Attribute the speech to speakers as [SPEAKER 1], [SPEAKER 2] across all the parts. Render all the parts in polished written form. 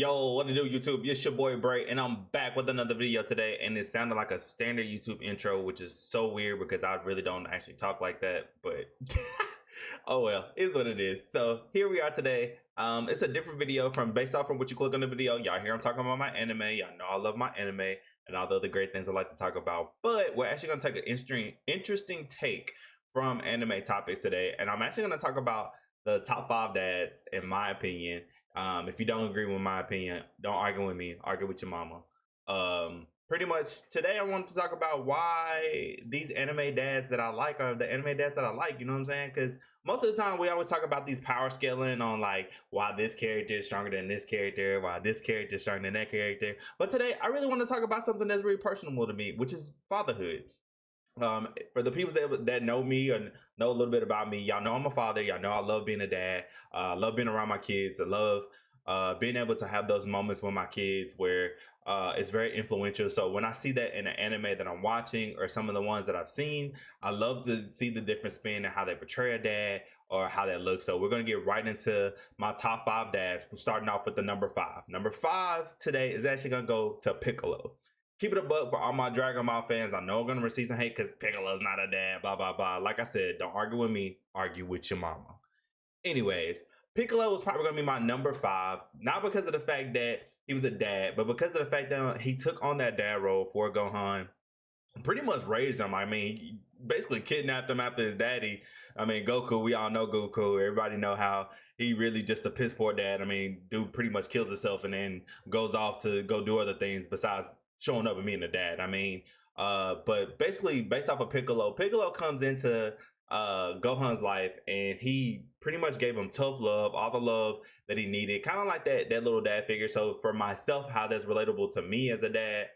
[SPEAKER 1] Yo, what to do, YouTube? It's your boy Bray, and I'm back with another video today. And it sounded like a standard YouTube intro, which is so weird because I really don't actually talk like that. But oh well, it's what it is. So here we are today. It's a different video from based off from what you click on the video. Y'all hear I'm talking about my anime. Y'all know I love my anime and all the other great things I like to talk about. But we're actually gonna take an interesting take from anime topics today, and I'm actually gonna talk about the top 5 dads, in my opinion. If you don't agree with my opinion, don't argue with me. Argue with your mama. Pretty much today, I wanted to talk about why these anime dads that I like are the anime dads that I like. You know what I'm saying? Because most of the time, we always talk about these power scaling on like why this character is stronger than this character, why this character is stronger than that character. But today, I really want to talk about something that's really personal to me, which is fatherhood. For the people that know me and know a little bit about me, y'all know I'm a father. Y'all know I love being a dad. I love being around my kids. I love being able to have those moments with my kids where it's very influential. So when I see that in an anime that I'm watching or some of the ones that I've seen, I love to see the different spin and how they portray a dad or how that looks. So we're going to get right into my top 5 dads, starting off with the number 5. Number 5 today is actually going to go to Piccolo. Keep it a buck for all my Dragon Ball fans. I know I'm gonna receive some hate because Piccolo's not a dad, blah blah blah. Like I said, don't argue with me, argue with your mama. Anyways, Piccolo was probably gonna be my number 5, not because of the fact that he was a dad, but because of the fact that he took on that dad role for Gohan, pretty much raised him. I mean, he basically kidnapped him after his daddy. I mean, Goku, we all know Goku. Everybody know how he really just a piss poor dad. I mean, dude pretty much kills himself and then goes off to go do other things besides showing up and being a dad. I mean, but basically based off of Piccolo, Piccolo comes into Gohan's life and he pretty much gave him tough love, all the love that he needed, kind of like that little dad figure. So for myself, how that's relatable to me as a dad,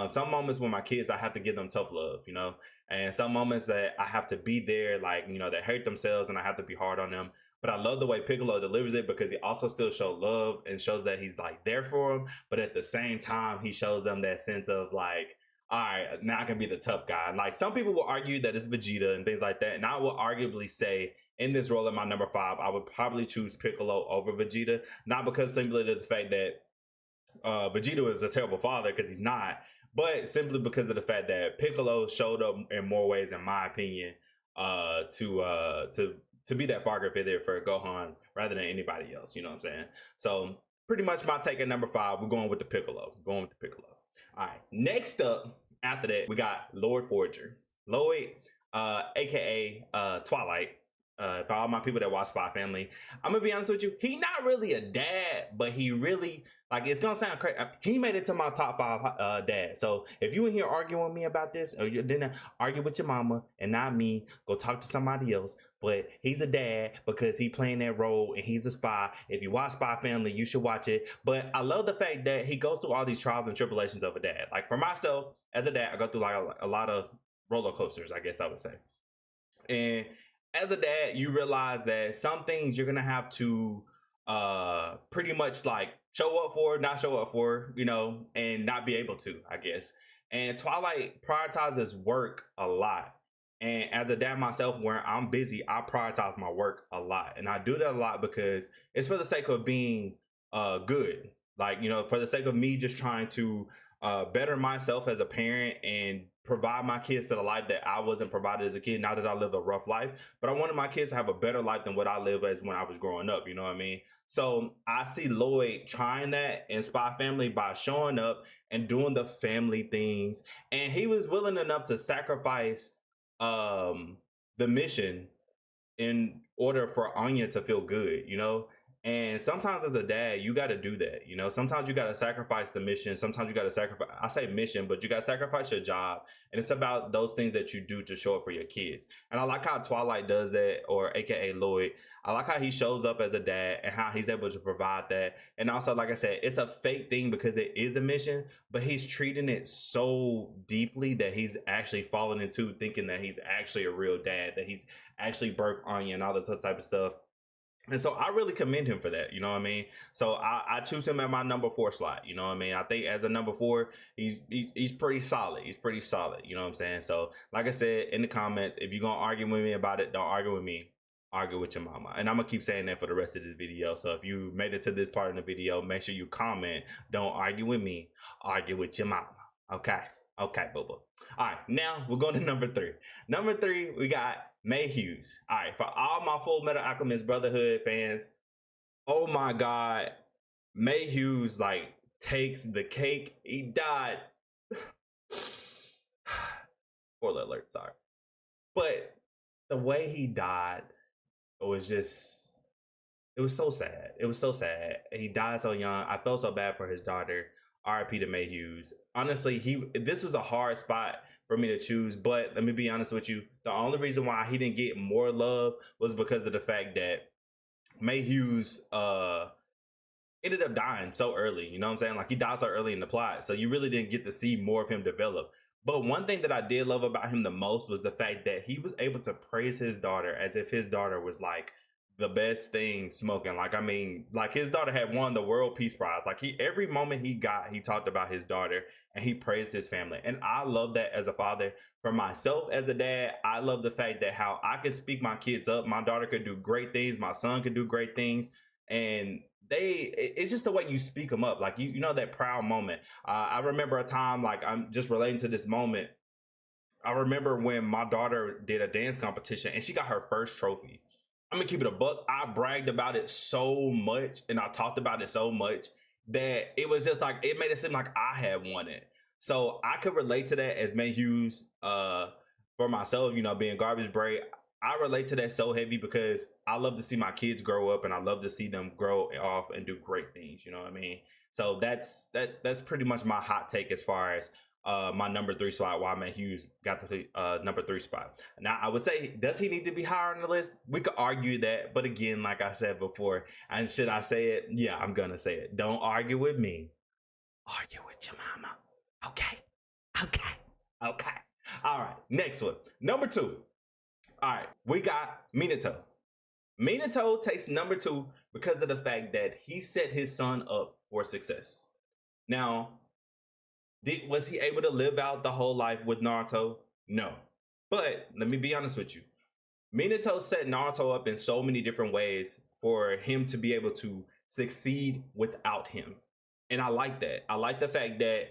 [SPEAKER 1] some moments with my kids, I have to give them tough love, you know, and some moments that I have to be there, like, you know, that hurt themselves and I have to be hard on them. But I love the way Piccolo delivers it because he also still shows love and shows that he's like there for them. But at the same time, he shows them that sense of like, all right, now I can be the tough guy. And like some people will argue that it's Vegeta and things like that. And I will arguably say in this role at my number 5, I would probably choose Piccolo over Vegeta. Not because simply to the fact that Vegeta is a terrible father, because he's not, but simply because of the fact that Piccolo showed up in more ways, in my opinion, to be that father figure for Gohan rather than anybody else. You know what I'm saying? So pretty much my take at number 5. We're going with the Piccolo. Going with the Piccolo. All right. Next up, after that, we got Lord Forger. Lloyd, aka Twilight. For all my people that watch Spy Family, I'm gonna be honest with you, he not really a dad, but he really, like, it's gonna sound crazy, he made it to my top 5 dads. So if you in here arguing with me about this, or you didn't argue with your mama and not me, go talk to somebody else. But he's a dad because he playing that role and he's a spy. If you watch Spy Family, you should watch it. But I love the fact that he goes through all these trials and tribulations of a dad. Like for myself as a dad, I go through like a lot of roller coasters, I guess I would say. And as a dad, you realize that some things you're gonna have to pretty much like show up for, not show up for, you know, and not be able to, I guess. And Twilight prioritizes work a lot. And as a dad myself, where I'm busy, I prioritize my work a lot. And I do that a lot because it's for the sake of being good. Like, you know, for the sake of me just trying to better myself as a parent and provide my kids to the life that I wasn't provided as a kid. Now that I lived a rough life, but I wanted my kids to have a better life than what I lived as when I was growing up. You know what I mean? So I see Lloyd trying that in Spy Family by showing up and doing the family things. And he was willing enough to sacrifice the mission in order for Anya to feel good, you know? And sometimes as a dad, you got to do that. You know, sometimes you got to sacrifice the mission. Sometimes you got to sacrifice, I say mission, but you got to sacrifice your job. And it's about those things that you do to show up for your kids. And I like how Twilight does that, or AKA Lloyd. I like how he shows up as a dad and how he's able to provide that. And also, like I said, it's a fake thing because it is a mission, but he's treating it so deeply that he's actually falling into thinking that he's actually a real dad, that he's actually birthed Anya and all this other type of stuff. And so I really commend him for that, you know what I mean? So I choose him at my number 4 slot, you know what I mean? I think as a number 4, he's pretty solid. He's pretty solid, you know what I'm saying? So like I said in the comments, if you're going to argue with me about it, don't argue with me. argue with your mama. And I'm gonna keep saying that for the rest of this video. So if you made it to this part of the video, make sure you comment. Don't argue with me, argue with your mama. Okay. Okay, boo boo. All right, now we're going to number 3. Number 3, we got May Hughes. All right, for all my Full Metal Alchemist Brotherhood fans, oh my God, May Hughes like takes the cake. He died. Spoiler alert, sorry. But the way he died was just, it was so sad. It was so sad. He died so young. I felt so bad for his daughter. RIP to May Hughes. Honestly, this was a hard spot for me to choose, but let me be honest with you. The only reason why he didn't get more love was because of the fact that May Hughes ended up dying so early. You know what I'm saying? Like, he died so early in the plot, so you really didn't get to see more of him develop. But one thing that I did love about him the most was the fact that he was able to praise his daughter as if his daughter was like the best thing smoking. Like, I mean, like, his daughter had won the World Peace Prize. Like, every moment he talked about his daughter and he praised his family. And I love that as a father. For myself as a dad, I love the fact that how I could speak my kids up. My daughter could do great things. My son could do great things. And it's just the way you speak them up. Like, you know, that proud moment. I remember a time, like, I'm just relating to this moment. I remember when my daughter did a dance competition and she got her first trophy. I'm gonna keep it a buck. I bragged about it so much and I talked about it so much that it was just like, it made it seem like I had won it. So I could relate to that as May Hughes. For myself, you know, being Garbage Bray, I relate to that so heavy because I love to see my kids grow up and I love to see them grow off and do great things. You know what I mean? So that's pretty much my hot take as far as my number 3 spot, why May Hughes got the number 3 spot. Now, I would say, does he need to be higher on the list? We could argue that, but again, like I said before, and should I say it? Yeah, I'm gonna say it. Don't argue with me, argue with your mama. Okay, okay, okay. All right, next one, number 2. All right, we got Minato. Minato takes number 2 because of the fact that he set his son up for success. Now, was he able to live out the whole life with Naruto? No. But let me be honest with you. Minato set Naruto up in so many different ways for him to be able to succeed without him. And I like that. I like the fact that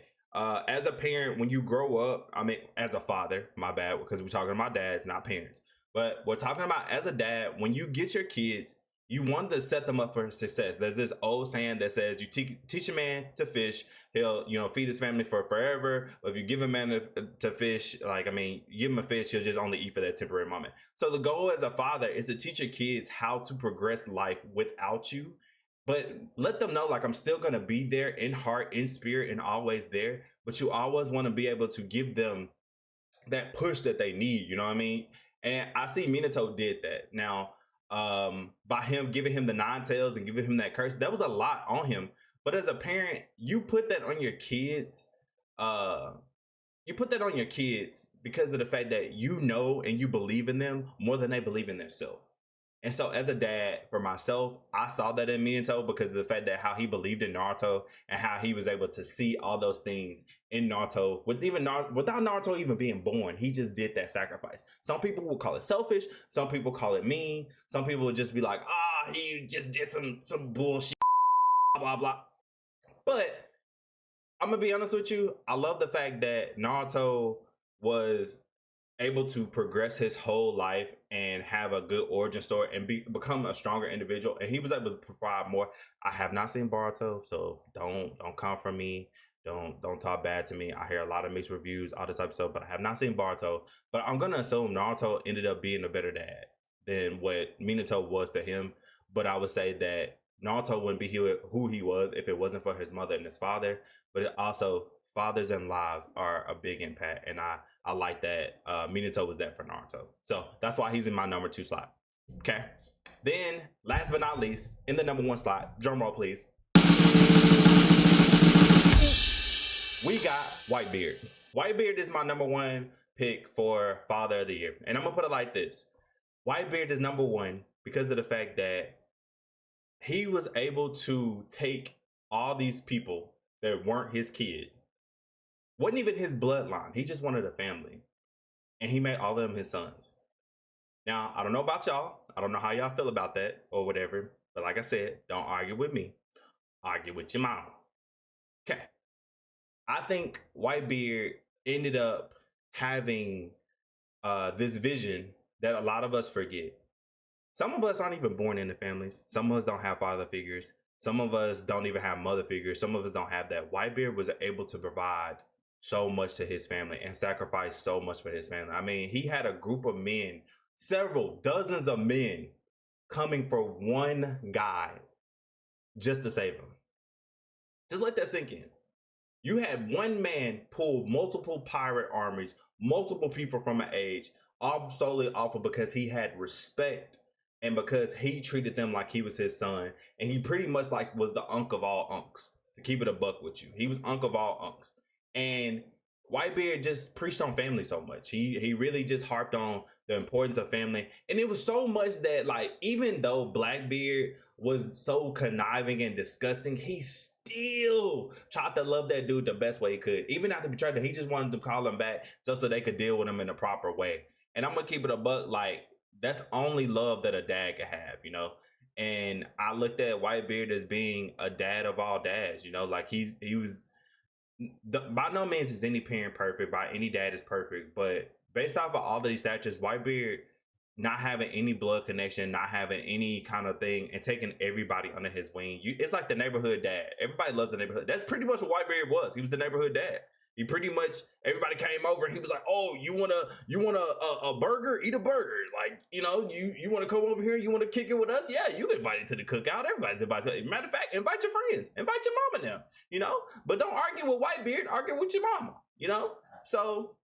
[SPEAKER 1] as a parent, when you grow up, I mean, as a father, my bad, because we're talking about dads, not parents. But we're talking about as a dad, when you get your kids, you want to set them up for success. There's this old saying that says, you teach a man to fish, he'll, you know, feed his family for forever. Or if you give a man to fish, like, I mean, you give him a fish, he'll just only eat for that temporary moment. So the goal as a father is to teach your kids how to progress life without you, but let them know, like, I'm still going to be there in heart, in spirit, and always there. But you always want to be able to give them that push that they need. You know what I mean? And I see Minato did that. Now, by him giving him the 9 tails and giving him that curse, that was a lot on him. But as a parent, you put that on your kids. You put that on your kids because of the fact that you know and you believe in them more than they believe in themselves. And so as a dad, for myself, I saw that in Minato because of the fact that how he believed in Naruto and how he was able to see all those things in Naruto without Naruto even being born. He just did that sacrifice. Some people will call it selfish. Some people call it mean. Some people will just be like, he just did some bullshit, blah, blah, blah. But I'm going to be honest with you. I love the fact that Naruto was able to progress his whole life and have a good origin story and become a stronger individual, and he was able to provide more. I have not seen Boruto, so don't come from me, don't talk bad to me. I hear a lot of mixed reviews, all this type of stuff, but I have not seen Boruto. But I'm gonna assume Naruto ended up being a better dad than what Minato was to him. But I would say that Naruto wouldn't be who he was if it wasn't for his mother and his father. But it also, fathers and lives are a big impact, and I like that Minato was that for Naruto. So that's why he's in my number 2 slot. Okay. Then, last but not least, in the number 1 slot, drum roll please, we got Whitebeard. Whitebeard is my number 1 pick for Father of the Year. And I'm going to put it like this. Whitebeard is number 1 because of the fact that he was able to take all these people that weren't his kid, wasn't even his bloodline. He just wanted a family. And he made all of them his sons. Now, I don't know about y'all. I don't know how y'all feel about that or whatever. But like I said, don't argue with me. Argue with your mama. Okay. I think Whitebeard ended up having this vision that a lot of us forget. Some of us aren't even born into families. Some of us don't have father figures. Some of us don't even have mother figures. Some of us don't have that. Whitebeard was able to provide so much to his family and sacrifice so much for his family. I mean, he had a group of men, several dozens of men coming for one guy just to save him. Just let that sink in. You had one man pull multiple pirate armies, multiple people from an age, all solely off of because he had respect and because he treated them like he was his son. And he pretty much like was the unk of all unks, to keep it a buck with you. He was unk of all unks. And Whitebeard just preached on family so much. He really just harped on the importance of family. And it was so much that, like, even though Blackbeard was so conniving and disgusting, he still tried to love that dude the best way he could. Even after betrayed him, he just wanted to call him back just so they could deal with him in the proper way. And I'm gonna keep it a buck, like, that's only love that a dad can have, you know. And I looked at Whitebeard as being a dad of all dads, you know, like he was by no means is any parent perfect, by any dad is perfect, but based off of all of these statures, Whitebeard not having any blood connection, not having any kind of thing, and taking everybody under his wing, it's like the neighborhood dad. Everybody loves the neighborhood. That's pretty much what Whitebeard was. He was the neighborhood dad. He pretty much, everybody came over and he was like, "Oh, you want a burger? Eat a burger. Like, you know, you want to come over here? You want to kick it with us? Yeah, you invited to the cookout. Everybody's invited. Matter of fact, invite your friends, invite your mama now. You know, but don't argue with Whitebeard. Argue with your mama. You know. So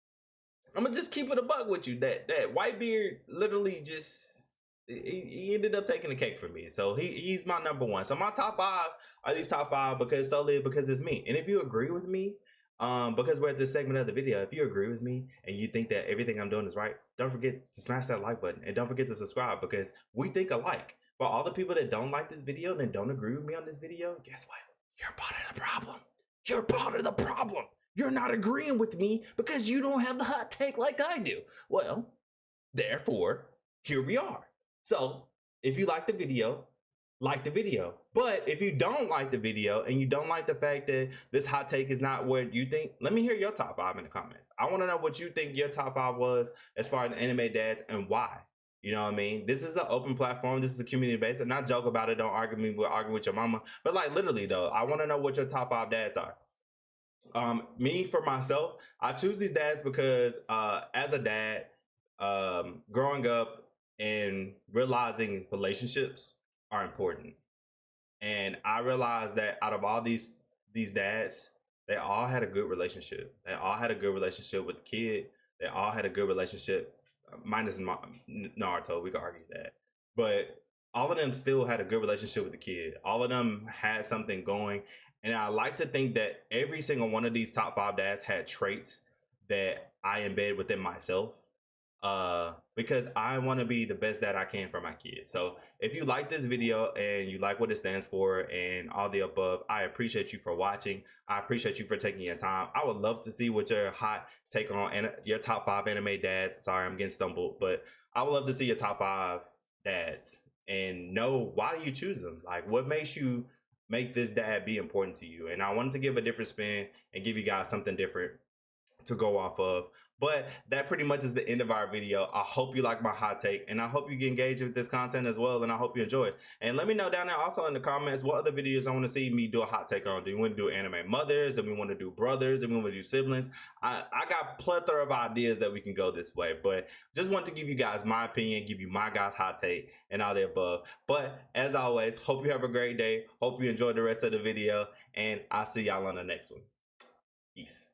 [SPEAKER 1] I'm gonna just keep it a buck with you. That Whitebeard literally just he ended up taking the cake for me. So he's my number one. So my top five are these top five because solely because it's me. And if you agree with me, because we're at this segment of the video, if you agree with me and you think that everything I'm doing is right, don't forget to smash that like button and don't forget to subscribe because we think alike. For all the people that don't like this video and don't agree with me on this video, guess what? You're part of the problem. You're part of the problem. You're not agreeing with me because you don't have the hot take like I do. Well, therefore, here we are. So if you like the video, like the video. But if you don't like the video and you don't like the fact that this hot take is not what you think, let me hear your top five in the comments. I want to know what you think your top five was as far as anime dads and why. You know what I mean? This is an open platform. This is a community based. And not joke about it. Don't argue with your mama. But like literally though, I want to know what your top five dads are. Me for myself, I choose these dads because as a dad, growing up and realizing relationships are important. And I realized that out of all these dads, they all had a good relationship. They all had a good relationship with the kid. They all had a good relationship, minus Naruto. We could argue that, but all of them still had a good relationship with the kid. All of them had something going, and I like to think that every single one of these top five dads had traits that I embed within myself because I want to be the best that I can for my kids. So if you like this video and you like what it stands for and all the above, I appreciate you for watching. I appreciate you for taking your time. I would love to see what your hot take on and your top five anime dads. Sorry, I'm getting stumbled, but I would love to see your top five dads and know why do you choose them? Like what makes you make this dad be important to you? And I wanted to give a different spin and give you guys something different to go off of. But that pretty much is the end of our video. I hope you like my hot take and I hope you get engaged with this content as well, and I hope you enjoy it. And let me know down there also in the comments what other videos I want to see me do a hot take on. Do you want to do anime mothers? Do we want to do brothers? Do we want to do siblings? I got plethora of ideas that we can go this way, but just want to give you guys my opinion, give you my guys hot take and all the above. But as always, hope you have a great day. Hope you enjoyed the rest of the video, and I'll see y'all on the next one. Peace.